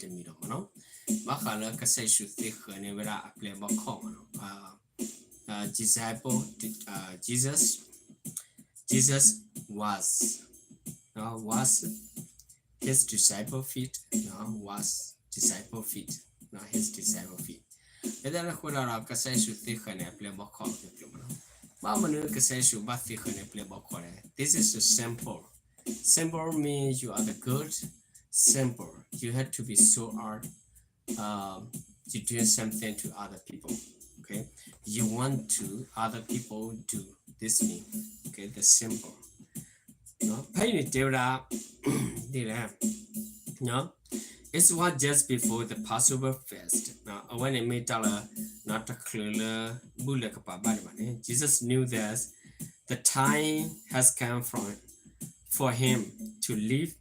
the middle, no? Bakala Kaseshu thick never a play about common. Disciple, Jesus was his disciple feet, was disciple feet, his disciple feet. And then I could have Kaseshu thick and a play about common. Mama Kaseshu but thick and a play about common. This is a simple. Simple means you are the good. Simple. You have to be so hard to do something to other people. Okay. You want to other people do this thing. Okay. The simple. No. Pain it no. It's what just before the Passover fest. Now when it made not a clear bullet. Jesus knew that the time has come for him to leave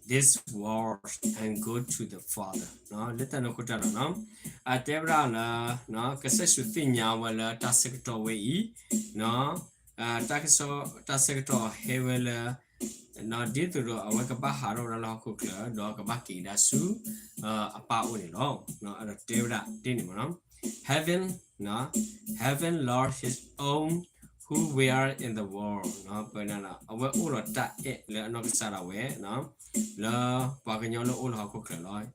this world and go to the Father. No, let no kutala no. Atebra no kasesu tinya wala tasekto we no tasekto hewela no dito awakaba haro la kukla do kabaki dasu apa uni no atebra dini no. Heaven Lord his own who we are in the world, no, banana, our all that no Saraway, no, la Paganola all Hakokaloy.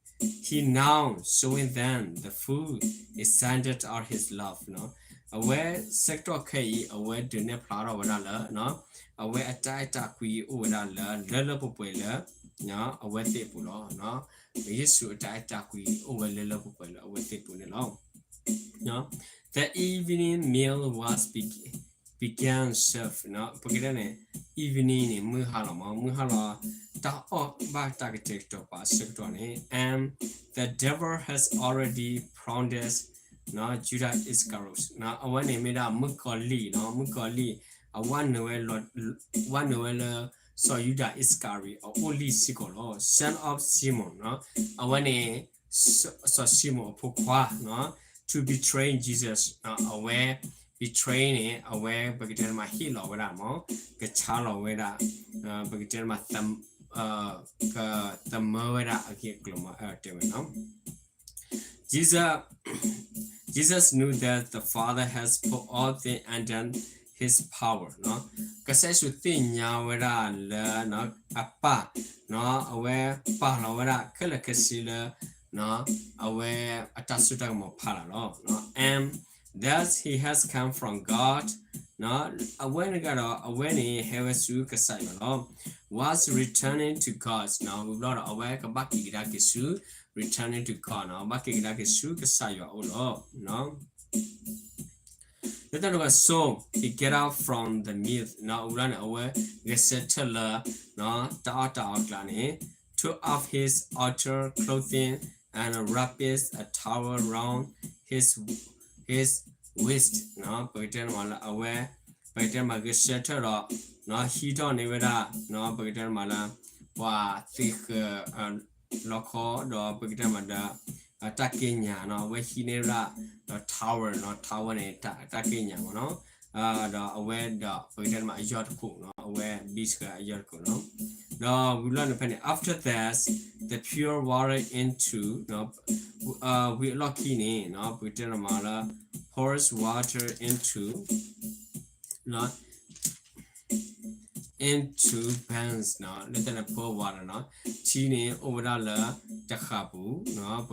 He now showing them the food is centered on his love, no, aware sector K, aware do ne plata wala, no, aware a tight aqui wala, lella popular, no, aware tepulo, no, yes, you tight aqui over lella popular, aware tepulo, no, the evening meal was began serve no pagidane evening muhala ta ba target pa sector and the devil has already promised no Judah Iscariot no awani meda mukoli one noel so Judah Iscariot only sikolo son of Simon no awani so Simon pokwa no to betray Jesus aware betraying aware bagitel ma hilo wala mo ke chalo wala bagitel ma tam ka tamawara ake gloma no Jesus knew that the Father has put all things under his power no kasesu tinya wala la no apa no aware pa la wala kala kasila no aware atasuta mo pala no and thus he has come from God. No, when he was returning to God. Now we've got aware Kabaki returning to God. Now Baki Kasaya no. So he get out from the myth. Now run away. Settle no da took off his outer clothing and wrapped a towel around his waist no pagten mala aware pagten ma geseta no he don't nevada no pagten mala wa thick loko do pagten mada takinya no we he nevada no tower ne takinya no do aware do pagten ma yot ku no aware beach ka yot ku no we learn after that the pure water into no we lucky ne no pagten mala pours water into pans now let them pour water now chini over la takabu no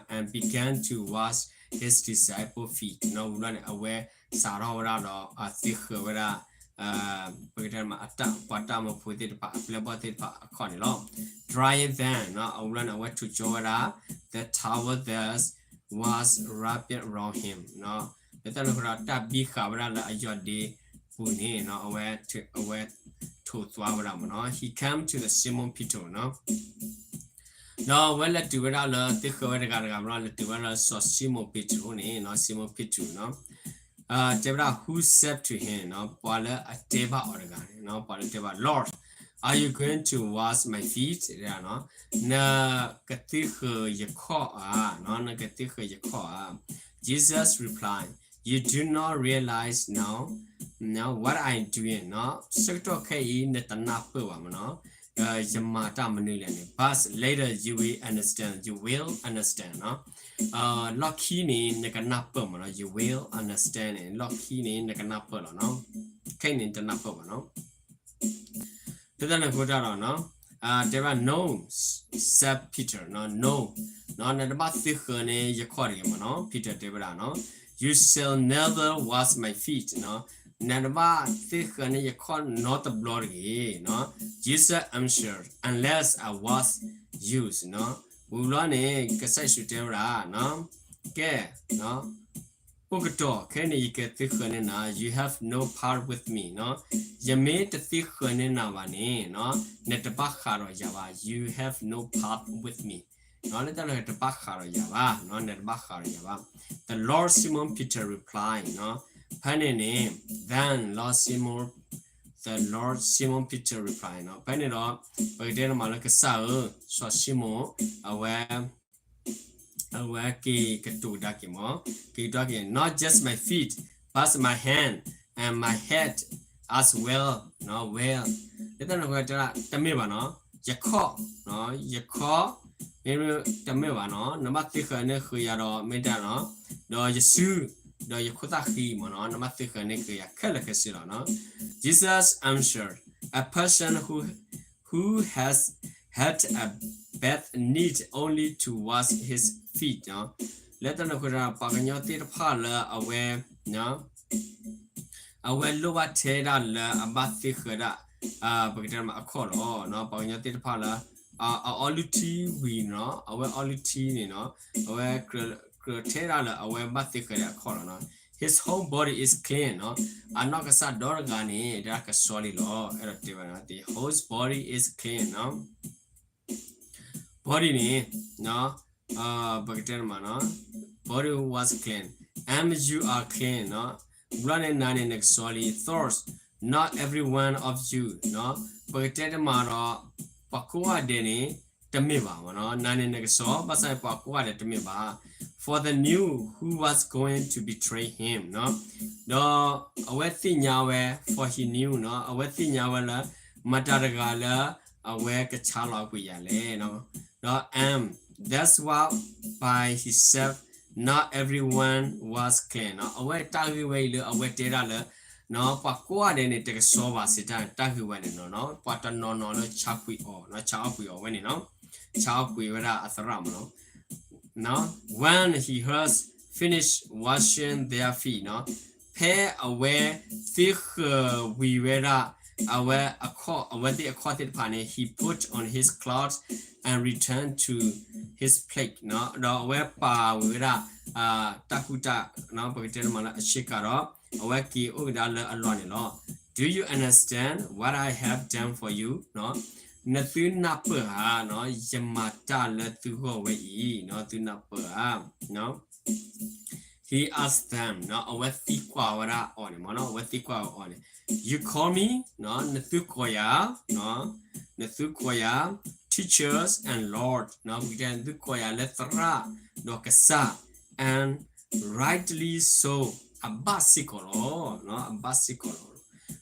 and began to wash his disciple feet no run away sarawara no athikura atta patama put it pa plebated pa konilo drying then no run away to Jorah the tower thus was wrapped around him no the talukata big cabra la ayode puni no aware to swabra no he came to the Simon Peter no when let do it all the cover the to so Simon Peter no Simon Peter no Debra who said to him no Paula a teba organ no Paula teba Lord are you going to wash my feet no na katihu yako no na katihu yako Jesus replied you do not realize now what I'm doing no sector ke na tanapu no Yamata Manilani. But later you will understand. You will understand. No? Lucky ni nakanapa mo. You will understand. Lucky ni nakanapa lo. No? Kainin tanapa mo. No? Then I go down. No? There are no, said Peter. No, no. No, not about the honey, you call him, no? Peter Debrano. You shall never wash my feet, no? Not about the honey, you call not the bloody, no? Jesus, I'm sure, unless I was used, no? Ulane, Kasai no? Okay, no? Pogato, can you get the honey now? You have no part with me, no? You made the thick honey now, no? Net the Bakaro Java, you have no part with me. No, let the Bakaro Java, no, net Bakaro Java. The Lord Simon Peter replied, no? Penny name, then the Lord Simon Peter replied, no? Penny no, but then Malaka Sao, so Simon, aware key to Dakimo, key dogging, not just my feet, but my hand and my head as well, no, well. Let them go to the mirror, no? You call, maybe the mirror, no matter who you are, Medano, no, you sue, no, you could have him, no matter who no. Jesus, I'm sure, a person who has had a bad need only to wash his feet, no? Let them go to Paganoti parlor away, no? Away lower tailor about the Hura, Bagdam a color, no? Paganoti parlor, Oluti, we know, away Oluti, you know, away Taylor, away Bathika color, no? His whole body is clean, no? I'm not a sad dorgani, like a solid law, the whole body is clean, no? Body ni, no? Bagderma, body was clean. And you are clean, no? Running nine in solid thoughts. Not every one of you, no? Bagderma, Pakua Deni, Tamiba, no? Nine in so, but I Pakua de Tamiba. For the new who was going to betray him, no? No, a wetting yawe, for he knew, no? A wetting yawala, Mataragala, aware Kachala Guyale, no? No, that's why by himself, not everyone was clean. No, away Tagi way, away Terala, no, Pakua then it take a soba sit down, Tagi when no, Pata no, chakwi or no chakwi or when you know, chakwi without a ram, no. No, when he heard finish washing their feet, no, pay away thick we were away the aquatic panel, he put on his clothes and returned to his plate, no, the wepa with takuta, no, Pagatelmana Shikaro, awaki Ugdala alone. Do you understand what I have done for you? No? Nothing napper, no, Yamata let to go away, no, to napper, no. He asked them, no, what the quara on him, no, what the quara on it. You call me, no, Nathukoya, no, Nathukoya, teachers and Lord, no, we can do Koya letra, no, Kasa, and rightly so, a basicolo, no, a basicolo.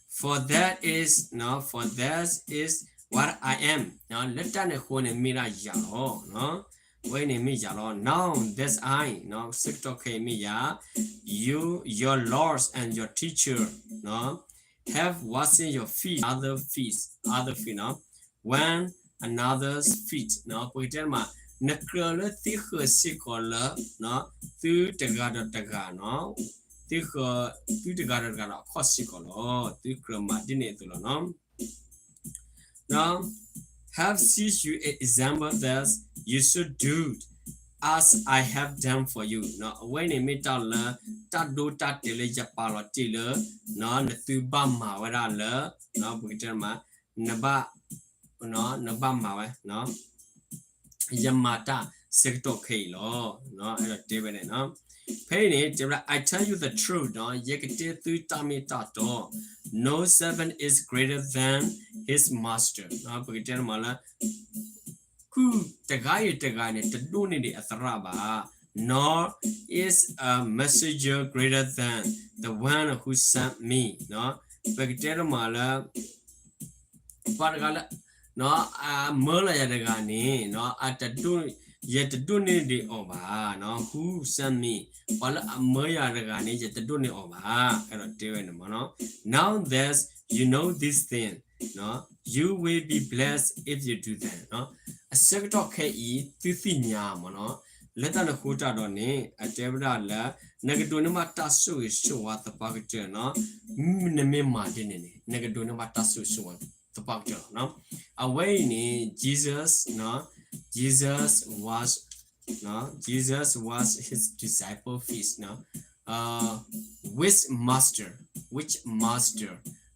For that is, no, for that is what I am. Now let that one mira yalo, no? When me yalo, now that's I, no, siktoke miya, you, your lords and your teacher, no, have washing your feet, other feet, no, when another's feet, no, Puiterma, Nakrola, Tiho Sikola, no, through the Gada, no, Tiho, through the Gada, Cosicolo, through Croma, Dinetula, no. Now, have seen you example that you should do as I have done for you. Now, when you meet Allah, Tadu Tatile Japala Tiller, no, Natubama, where I love, no, Buiterma, Naba, no, Nabama, no, Yamata, Secto Kalo, no, David, no. Penny, I tell you the truth, no, Yakati Tami Tato. No servant is greater than his master. No, Buitermala, who the guy, the Dunidi Atharaba, nor is a messenger greater than the one who sent me. No, Buitermala, Paragala, no mola ya daga ni no atatu yet to ni di oba no who sent me wala amaya daga ni yet to ni oba ero dewe no now there's you know this thing no you will be blessed if you do that no a second okay e ti nya mo no leta na kota do ni a tebra la negative ni ma tasu so wa ta pa ke no ne me ma de ni negative ni ma tasu so wa ta pa ke no away ni Jesus no Jesus was his disciple feast no which master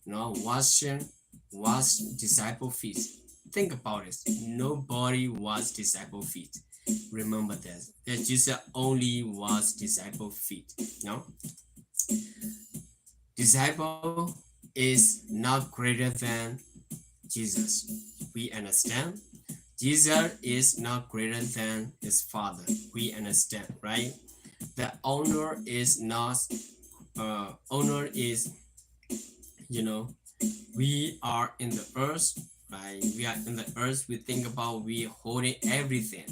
no was disciple feast think about it nobody was disciple feast remember that Jesus only was disciple feet no disciple is not greater than Jesus we understand Jesus is not greater than his father we understand right the owner is not owner is you know we are in the earth right we are in the earth we think about we holding everything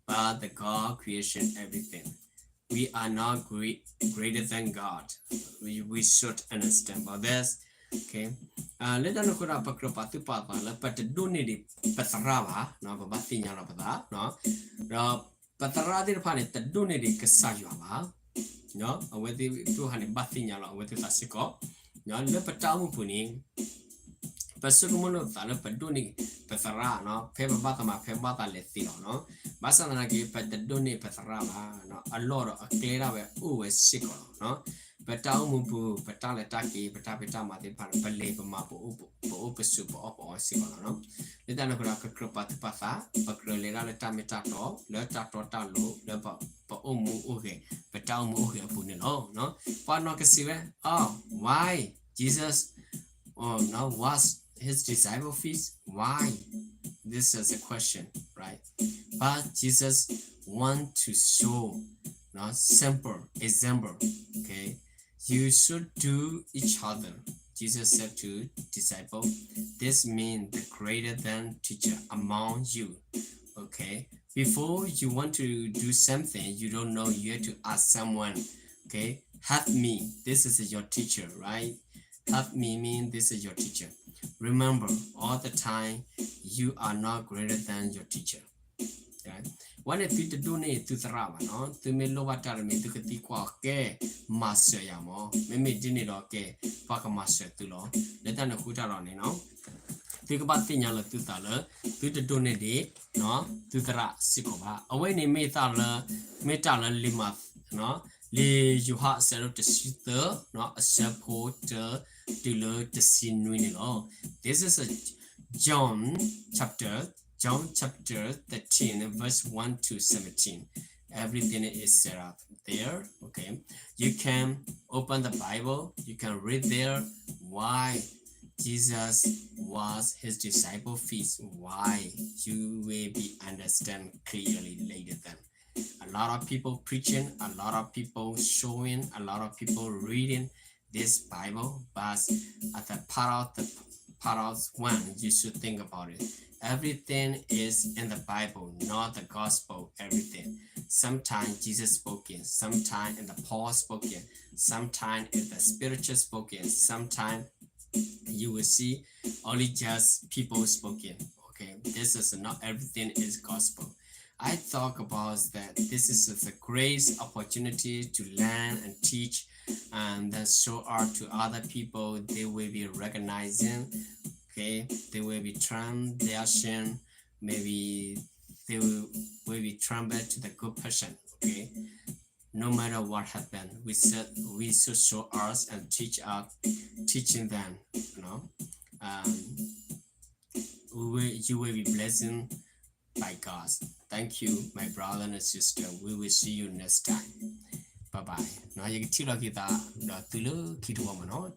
but the God creation everything we are not greater than God we should understand about this okay let us look at pakro patu papa la pat do ni di patara ba no ba tinya la pata no ro patara di pa ni ta do ni di kasa ywa ba no aweti tu ha ni ba tinya la aweti ta sikko no le pata mu pu ni pasukumuno ta le padu ni patara no phe ba ta ma phe ba ta le ti no ba sa na ki pat do ni patara ba no a lot of clear ba o we sikko no pata mu pu pata le ta ki pata ma ti pa le pa ma po pasu po sikko no le ta na ko ka kro pa pa sa pa kro le ra le ta me ta to le ta to ta lo le pa o mu o ke pata mu o ke pu ni no pa no ka si we oh why Jesus oh now was his disciple feast why this is a question right but Jesus want to show not simple example okay you should do each other Jesus said to disciple this means the greater than teacher among you okay before you want to do something you don't know you have to ask someone okay help me this is your teacher right help me mean this is your teacher remember all the time you are not greater than your teacher okay when it fit to do ne tu saraba no tu me lo wata me tu kati kwa ke master ya mo me dini lo ke pa ka master tu lo le ta na khu ta lo ne no tu ka ba tinya lo tu ta lo tu to do ne de no tu tara sikko ba away ne me ta lo lima no le you ha se lo to sister no a support to lo to sin ni lo this is a John chapter 13 verse 1 to 17 everything is set up there okay you can open the Bible you can read there why Jesus was his disciple feast why you will be understand clearly later then a lot of people preaching a lot of people showing a lot of people reading this Bible but at the part of one you should think about it everything is in the Bible not the gospel everything sometimes Jesus spoken sometimes in the Paul spoken sometimes in the spiritual spoken sometimes you will see only just people spoken okay this is not everything is gospel I talk about that this is a great opportunity to learn and teach and then show art to other people they will be recognizing okay they will be turned their sin maybe they will be turned back to the good person okay no matter what happened we should show us and teaching them you know you will be blessed by God thank you my brother and sister we will see you next time bye bye now you can tell kita dah tulu kita mau